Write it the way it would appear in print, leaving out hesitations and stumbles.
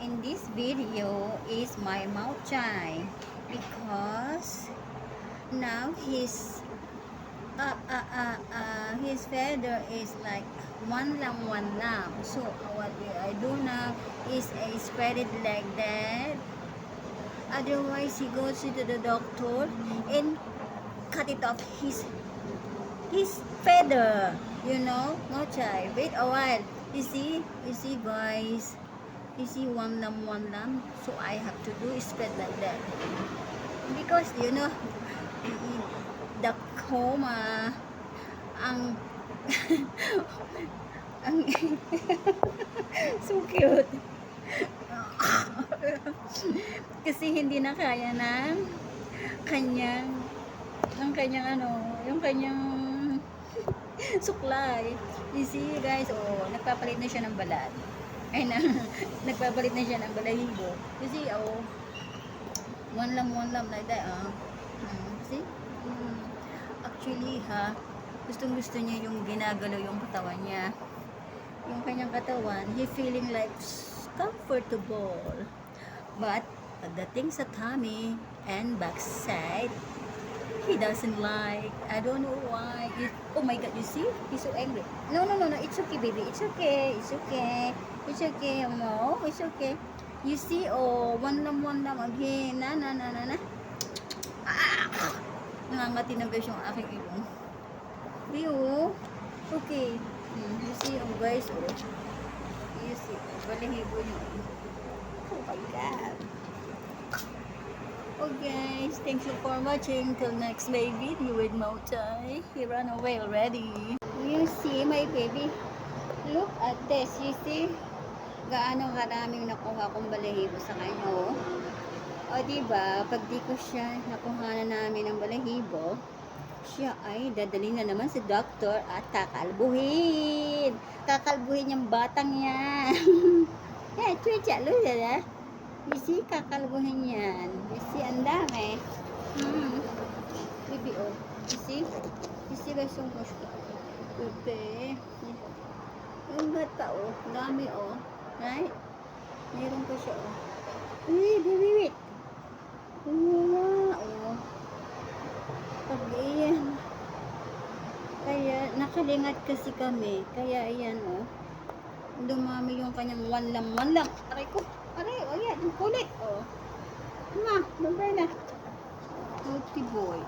in this video is my mouth chai, because now his feather is like one lamb. So what I do now is I spread it like that. Otherwise, he goes to the doctor and cut it off his feather. You know, no chai. Wait a while. You see guys. You see one lamb. So I have to do is spread like that. Because you know, the coma, ang ang so cute. Kasi hindi na kaya ng kanyang yung kanyang suklay. You see guys, nagpapalit na siya ng balat. Ay na, nagpapalit na siya ng balahibo. You see, one lamb like that, see? Actually, gustong gusto niya yung ginagalaw yung katawan niya. Yung kanyang katawan, he feeling like comfortable. But, pagdating sa tummy and backside, he doesn't like. I don't know why. Oh my God, you see? He's so angry. No. It's okay, baby. It's okay. No, it's okay. You see, one lamb again. Na. Nangangati na guys yung aking ilong. Okay. You see, guys, you see, balahibo niyo. Oh my God. Oh guys, thank you for watching. Till next my video with mouth chai. He ran away already. You see my baby? Look at this. You see? Gaano karaming nakuha kong balahibo sa kanya, O diba, pag di ko siya nakuha na namin ng balahibo, siya ay dadalhin na naman sa doktor at kakalbuhin. Kakalbuhin yung batang yan. Yeah, chucha, look at that. You see, kakalbuhin yan. You see, ang dami. Baby, You see? You see guys, yung push ko. Okay. Yung bata, dami, Right? Meron pa siya, Wait. Wala, Pag iyan. Kaya, nakalingat kasi kami. Kaya, ayan, dumami yung kanyang one lamb. Aray ko. Ayan, kulit, Ma, babay na. Naughty boy.